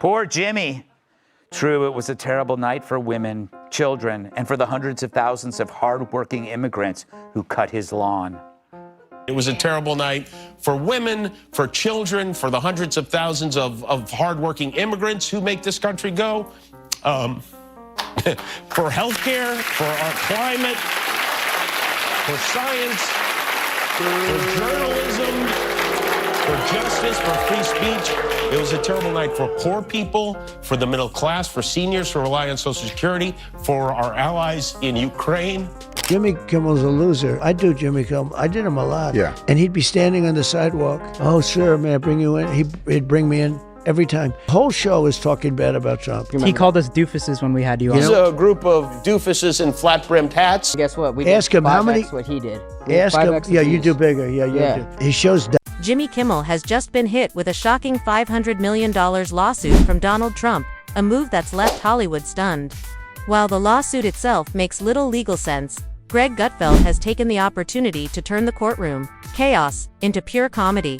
Poor Jimmy. True, it was a terrible night for women, children, and for the hundreds of thousands of hard-working immigrants who cut his lawn. It was a terrible night for women, for children, for the hundreds of thousands of hardworking immigrants who make this country go, for healthcare, for our climate, for science, for journalism, for justice, for free speech. It was a terrible night for poor people, for the middle class, for seniors who rely on Social Security, for our allies in Ukraine. Jimmy Kimmel's a loser. I do Jimmy Kimmel. I did him a lot. Yeah. And he'd be standing on the sidewalk. Oh, sir, may I bring you in? He'd bring me in every time. The whole show is talking bad about Trump. He called us doofuses when we had you on. He's a group of doofuses in flat-brimmed hats. Guess what? We Ask did him how 5x many. what he did. Ask him. 5x Yeah, you views. do bigger. Yeah, you Yeah. do. He shows. Jimmy Kimmel has just been hit with a shocking $500 million lawsuit from Donald Trump, a move that's left Hollywood stunned. While the lawsuit itself makes little legal sense, Greg Gutfeld has taken the opportunity to turn the courtroom chaos into pure comedy.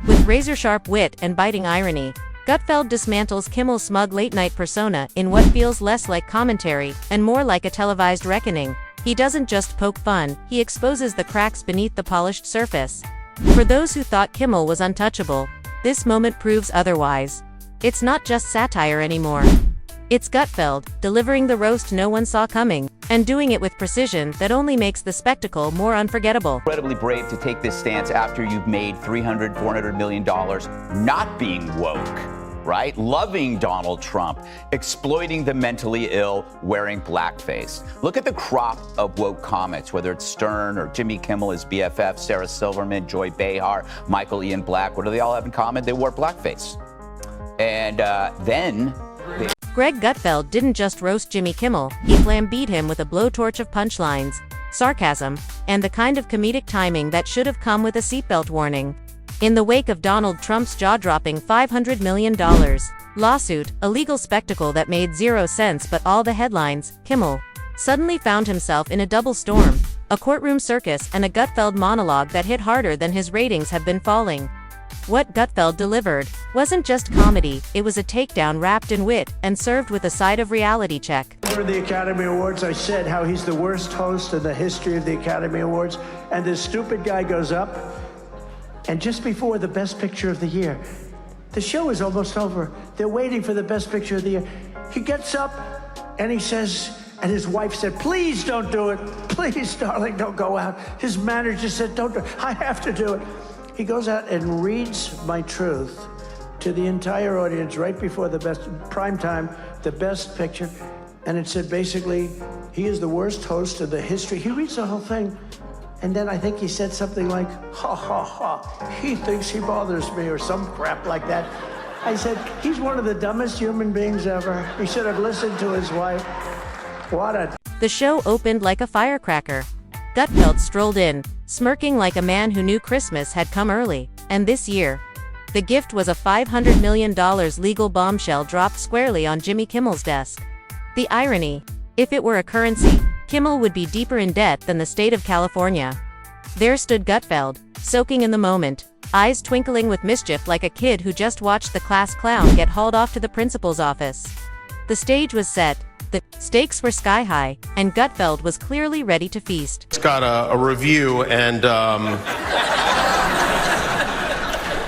With razor-sharp wit and biting irony, Gutfeld dismantles Kimmel's smug late-night persona in what feels less like commentary and more like a televised reckoning. He doesn't just poke fun, he exposes the cracks beneath the polished surface. For those who thought Kimmel was untouchable, this moment proves otherwise. It's not just satire anymore. It's Gutfeld, delivering the roast no one saw coming, and doing it with precision that only makes the spectacle more unforgettable. Incredibly brave to take this stance after you've made $300, $400 million not being woke, right? Loving Donald Trump, exploiting the mentally ill, wearing blackface. Look at the crop of woke comics, whether it's Stern or Jimmy Kimmel, his BFF, Sarah Silverman, Joy Behar, Michael Ian Black. What do they all have in common? They wore blackface. And then... Greg Gutfeld didn't just roast Jimmy Kimmel, he flambeed him with a blowtorch of punchlines, sarcasm, and the kind of comedic timing that should have come with a seatbelt warning. In the wake of Donald Trump's jaw-dropping $500 million lawsuit, a legal spectacle that made zero sense but all the headlines, Kimmel suddenly found himself in a double storm, a courtroom circus and a Gutfeld monologue that hit harder than his ratings have been falling. What Gutfeld delivered wasn't just comedy, it was a takedown wrapped in wit and served with a side of reality check. For the Academy Awards, I said how he's the worst host in the history of the Academy Awards, and this stupid guy goes up, and just before the Best Picture of the Year, the show is almost over. They're waiting for the Best Picture of the Year. He gets up and he says, and his wife said, please don't do it. Please, darling, don't go out. His manager said, don't do it. I have to do it. He goes out and reads my truth to the entire audience right before the best prime time, the Best Picture. And it said basically, he is the worst host in the history. He reads the whole thing. And then I think he said something like, ha, ha, ha, he thinks he bothers me or some crap like that. I said, he's one of the dumbest human beings ever. He should have listened to his wife. What a... The show opened like a firecracker. Gutfeld strolled in, smirking like a man who knew Christmas had come early. And this year, the gift was a $500 million legal bombshell dropped squarely on Jimmy Kimmel's desk. The irony, if it were a currency, Kimmel would be deeper in debt than the state of California. There stood Gutfeld, soaking in the moment, eyes twinkling with mischief like a kid who just watched the class clown get hauled off to the principal's office. The stage was set, the stakes were sky high, and Gutfeld was clearly ready to feast. It's got a review, and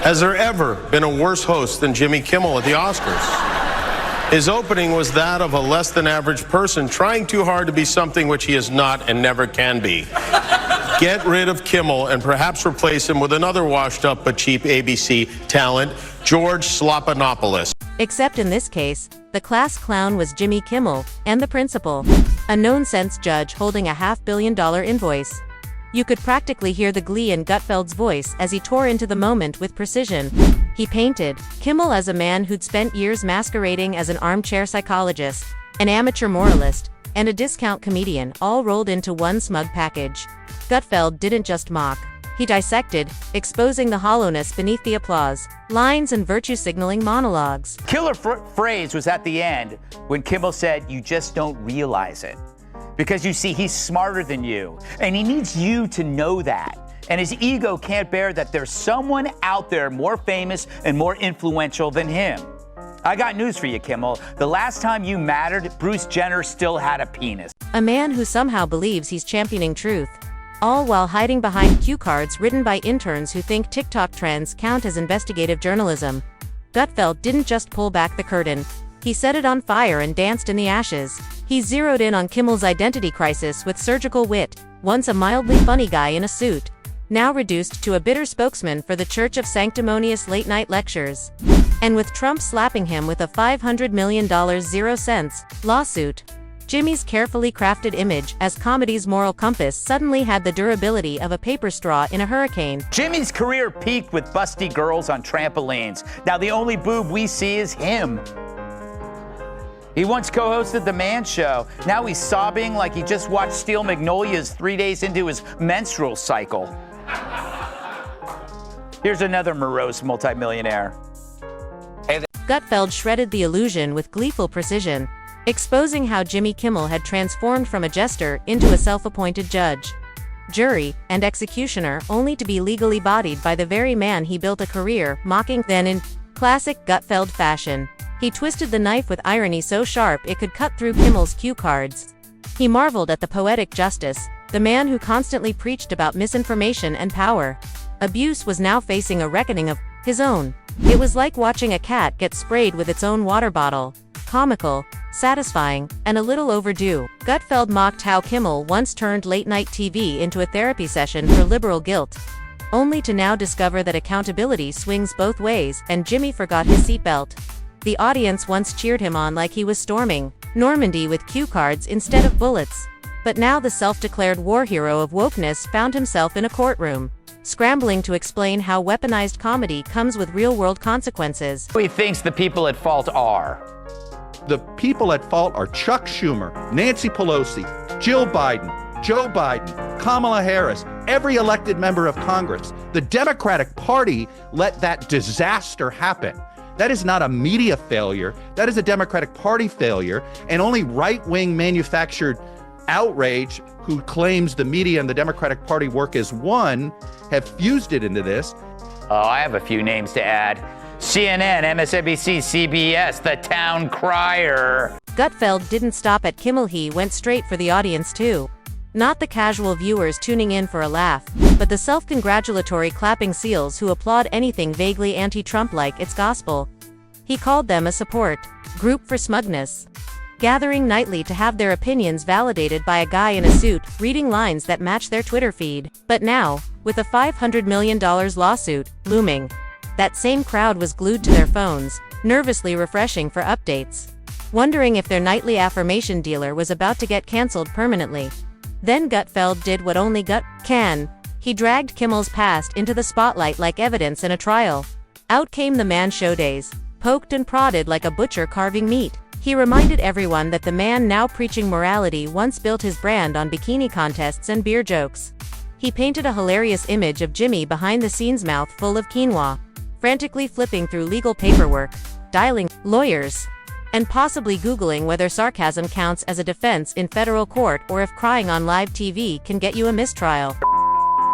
has there ever been a worse host than Jimmy Kimmel at the Oscars? His opening was that of a less-than-average person trying too hard to be something which he is not and never can be. Get rid of Kimmel and perhaps replace him with another washed-up but cheap ABC talent, George Slopanopoulos. Except in this case, the class clown was Jimmy Kimmel, and the principal, a known-sense judge holding a $500 million invoice. You could practically hear the glee in Gutfeld's voice as he tore into the moment with precision. He painted Kimmel as a man who'd spent years masquerading as an armchair psychologist, an amateur moralist, and a discount comedian, all rolled into one smug package. Gutfeld didn't just mock. He dissected, exposing the hollowness beneath the applause, lines and virtue-signaling monologues. Killer phrase was at the end when Kimmel said, you just don't realize it. Because you see, he's smarter than you, and he needs you to know that. And his ego can't bear that there's someone out there more famous and more influential than him. I got news for you, Kimmel. The last time you mattered, Bruce Jenner still had a penis. A man who somehow believes he's championing truth. All while hiding behind cue cards written by interns who think TikTok trends count as investigative journalism. Gutfeld didn't just pull back the curtain. He set it on fire and danced in the ashes. He zeroed in on Kimmel's identity crisis with surgical wit, once a mildly funny guy in a suit, now reduced to a bitter spokesman for the Church of Sanctimonious late-night lectures. And with Trump slapping him with a $500 million 0 cents lawsuit, Jimmy's carefully crafted image as comedy's moral compass suddenly had the durability of a paper straw in a hurricane. Jimmy's career peaked with busty girls on trampolines. Now the only boob we see is him. He once co-hosted The Man Show. Now he's sobbing like he just watched Steel Magnolias 3 days into his menstrual cycle. Here's another morose multimillionaire. Gutfeld shredded the illusion with gleeful precision, exposing how Jimmy Kimmel had transformed from a jester into a self-appointed judge, jury, and executioner, only to be legally bodied by the very man he built a career mocking. Then, in classic Gutfeld fashion, he twisted the knife with irony so sharp it could cut through Kimmel's cue cards. He marveled at the poetic justice. The man who constantly preached about misinformation and power abuse was now facing a reckoning of his own. It was like watching a cat get sprayed with its own water bottle. Comical, satisfying, and a little overdue. Gutfeld mocked how Kimmel once turned late-night TV into a therapy session for liberal guilt, only to now discover that accountability swings both ways, and Jimmy forgot his seatbelt. The audience once cheered him on like he was storming Normandy with cue cards instead of bullets. But now the self-declared war hero of wokeness found himself in a courtroom, scrambling to explain how weaponized comedy comes with real-world consequences. Who he thinks the people at fault are. The people at fault are Chuck Schumer, Nancy Pelosi, Jill Biden, Joe Biden, Kamala Harris, every elected member of Congress. The Democratic Party let that disaster happen. That is not a media failure. That is a Democratic Party failure. And only right-wing manufactured outrage who claims the media and the Democratic Party work as one have fused it into this. Oh, I have a few names to add. CNN, MSNBC, CBS, the town crier. Gutfeld didn't stop at Kimmel. He went straight for the audience too. Not the casual viewers tuning in for a laugh, but the self-congratulatory clapping seals who applaud anything vaguely anti-Trump like it's gospel. He called them a support group for smugness, gathering nightly to have their opinions validated by a guy in a suit, reading lines that match their Twitter feed. But now, with a $500 million lawsuit looming, that same crowd was glued to their phones, nervously refreshing for updates, wondering if their nightly affirmation dealer was about to get canceled permanently. Then Gutfeld did what only Gut can. He dragged Kimmel's past into the spotlight like evidence in a trial. Out came the Man Show days, poked and prodded like a butcher carving meat. He reminded everyone that the man now preaching morality once built his brand on bikini contests and beer jokes. He painted a hilarious image of Jimmy behind the scenes, mouth full of quinoa, frantically flipping through legal paperwork, dialing lawyers, and possibly Googling whether sarcasm counts as a defense in federal court or if crying on live TV can get you a mistrial.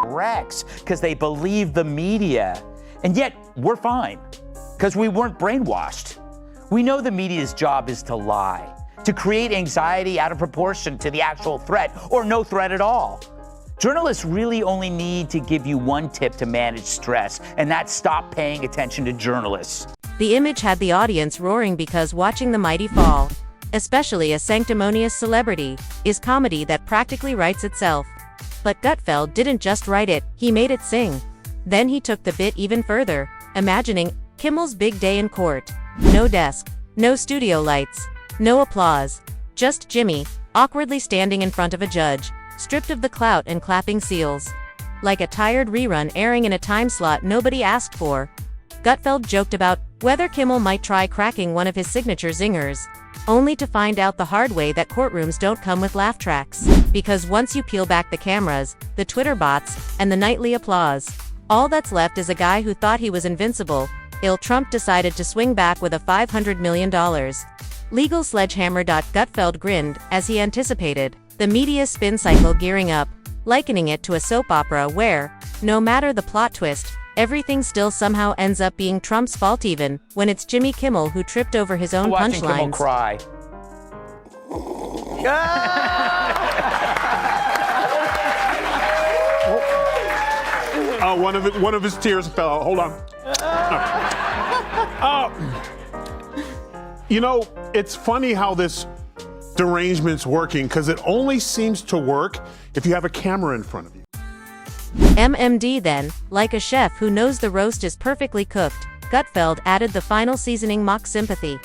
Rex, because they believe the media. And yet, we're fine, because we weren't brainwashed. We know the media's job is to lie, to create anxiety out of proportion to the actual threat, or no threat at all. Journalists really only need to give you one tip to manage stress, and that's stop paying attention to journalists. The image had the audience roaring because watching the mighty fall, especially a sanctimonious celebrity, is comedy that practically writes itself. But Gutfeld didn't just write it, he made it sing. Then he took the bit even further, imagining Kimmel's big day in court. No desk, no studio lights, no applause, just Jimmy, awkwardly standing in front of a judge, stripped of the clout and clapping seals. Like a tired rerun airing in a time slot nobody asked for. Gutfeld joked about whether Kimmel might try cracking one of his signature zingers, only to find out the hard way that courtrooms don't come with laugh tracks. Because once you peel back the cameras, the Twitter bots, and the nightly applause, all that's left is a guy who thought he was invincible. Trump decided to swing back with a $500 million legal sledgehammer. Gutfeld grinned, as he anticipated, the media spin cycle gearing up, likening it to a soap opera where, no matter the plot twist, everything still somehow ends up being Trump's fault even when it's Jimmy Kimmel who tripped over his own Watching Kimmel punchlines. cry. One of his tears fell out. Hold on. You know, it's funny how this derangement's working, because it only seems to work if you have a camera in front of you. MMD then, like a chef who knows the roast is perfectly cooked, Gutfeld added the final seasoning mock sympathy.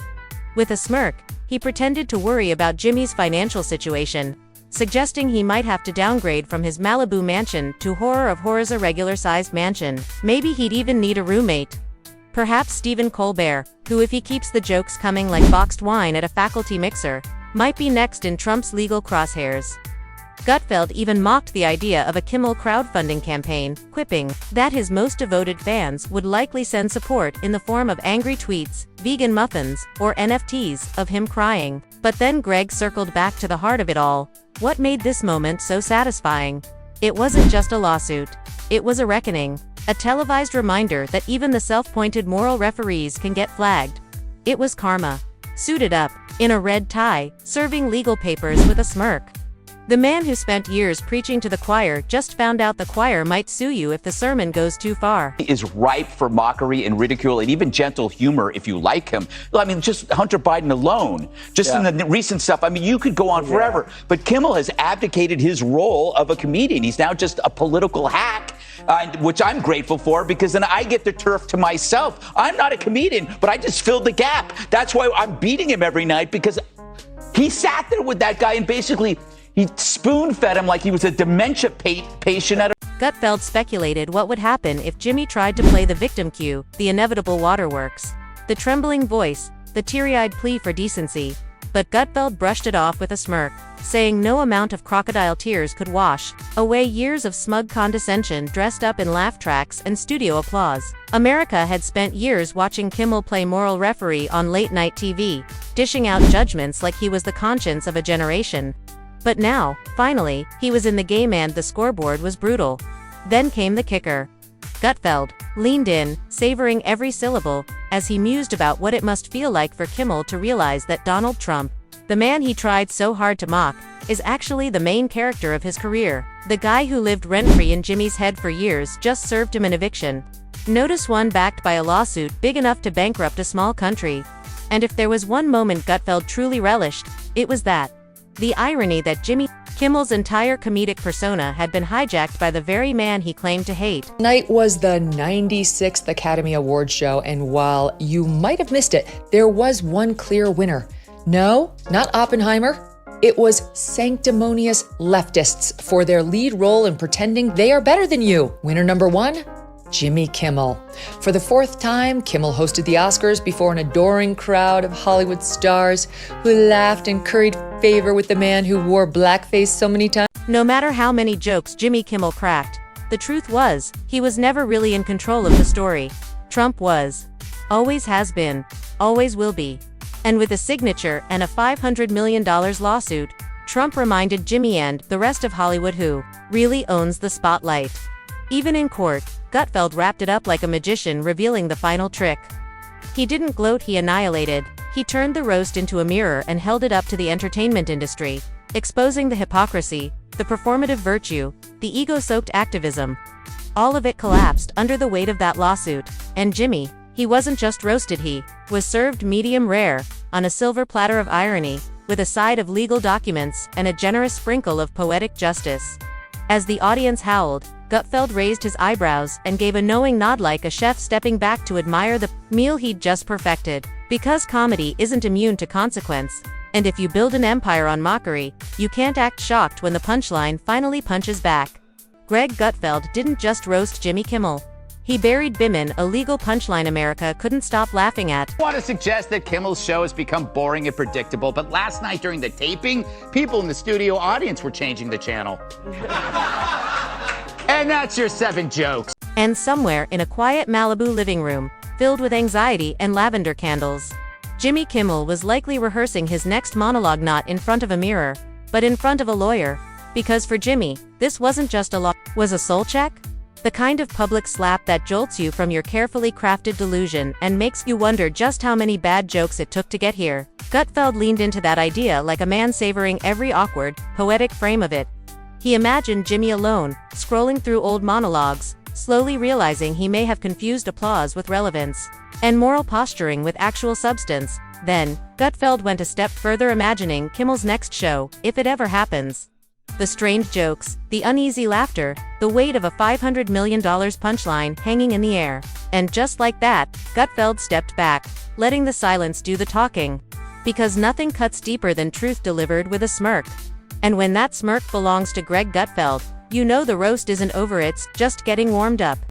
With a smirk, he pretended to worry about Jimmy's financial situation, suggesting he might have to downgrade from his Malibu mansion to horror of horrors a regular-sized mansion. Maybe he'd even need a roommate. Perhaps Stephen Colbert, who if he keeps the jokes coming like boxed wine at a faculty mixer, might be next in Trump's legal crosshairs. Gutfeld even mocked the idea of a Kimmel crowdfunding campaign, quipping that his most devoted fans would likely send support in the form of angry tweets, vegan muffins, or NFTs of him crying. But then Greg circled back to the heart of it all. What made this moment so satisfying? It wasn't just a lawsuit. It was a reckoning. A televised reminder that even the self-appointed moral referees can get flagged. It was karma. Suited up, in a red tie, serving legal papers with a smirk. The man who spent years preaching to the choir just found out the choir might sue you if the sermon goes too far. He is ripe for mockery and ridicule and even gentle humor if you like him. I mean, just Hunter Biden alone, just in the recent stuff. I mean, you could go on forever. But Kimmel has abdicated his role of a comedian. He's now just a political hack, which I'm grateful for, because then I get the turf to myself. I'm not a comedian, but I just filled the gap. That's why I'm beating him every night, because he sat there with that guy and basically he spoon-fed him like he was a dementia patient at a... Gutfeld speculated what would happen if Jimmy tried to play the victim cue, the inevitable waterworks. The trembling voice, the teary-eyed plea for decency. But Gutfeld brushed it off with a smirk, saying no amount of crocodile tears could wash away years of smug condescension dressed up in laugh tracks and studio applause. America had spent years watching Kimmel play moral referee on late-night TV, dishing out judgments like he was the conscience of a generation. But now, finally, he was in the game and the scoreboard was brutal. Then came the kicker. Gutfeld leaned in, savoring every syllable, as he mused about what it must feel like for Kimmel to realize that Donald Trump, the man he tried so hard to mock, is actually the main character of his career. The guy who lived rent-free in Jimmy's head for years just served him an eviction. Notice one backed by a lawsuit big enough to bankrupt a small country. And if there was one moment Gutfeld truly relished, it was that. The irony that Jimmy Kimmel's entire comedic persona had been hijacked by the very man he claimed to hate. Tonight was the 96th Academy Awards show, and while you might have missed it, there was one clear winner. No, not Oppenheimer. It was sanctimonious leftists for their lead role in pretending they are better than you. Winner number one, Jimmy Kimmel. For the fourth time, Kimmel hosted the Oscars before an adoring crowd of Hollywood stars who laughed and curried favor with the man who wore blackface so many times. No matter how many jokes Jimmy Kimmel cracked, the truth was, he was never really in control of the story. Trump was. Always has been. Always will be. And with a signature and a $500 million lawsuit, Trump reminded Jimmy and the rest of Hollywood who really owns the spotlight. Even in court, Gutfeld wrapped it up like a magician revealing the final trick. He didn't gloat, he annihilated. He turned the roast into a mirror and held it up to the entertainment industry, exposing the hypocrisy, the performative virtue, the ego-soaked activism. All of it collapsed under the weight of that lawsuit, and Jimmy, he wasn't just roasted, he was served medium rare, on a silver platter of irony, with a side of legal documents and a generous sprinkle of poetic justice. As the audience howled, Gutfeld raised his eyebrows and gave a knowing nod like a chef stepping back to admire the meal he'd just perfected. Because comedy isn't immune to consequence, and if you build an empire on mockery, you can't act shocked when the punchline finally punches back. Greg Gutfeld didn't just roast Jimmy Kimmel. He buried Bimin, a legal punchline America couldn't stop laughing at. I want to suggest that Kimmel's show has become boring and predictable, but last night during the taping, people in the studio audience were changing the channel. And that's your 7 jokes. And somewhere in a quiet Malibu living room, filled with anxiety and lavender candles, Jimmy Kimmel was likely rehearsing his next monologue not in front of a mirror, but in front of a lawyer. Because for Jimmy, this wasn't just a law, was a soul check? The kind of public slap that jolts you from your carefully crafted delusion and makes you wonder just how many bad jokes it took to get here. Gutfeld leaned into that idea like a man savoring every awkward, poetic frame of it. He imagined Jimmy alone, scrolling through old monologues, slowly realizing he may have confused applause with relevance, and moral posturing with actual substance. Then, Gutfeld went a step further, imagining Kimmel's next show, if it ever happens. The strange jokes, the uneasy laughter, the weight of a $500 million punchline hanging in the air. And just like that, Gutfeld stepped back, letting the silence do the talking. Because nothing cuts deeper than truth delivered with a smirk. And when that smirk belongs to Greg Gutfeld, you know the roast isn't over, it's just getting warmed up.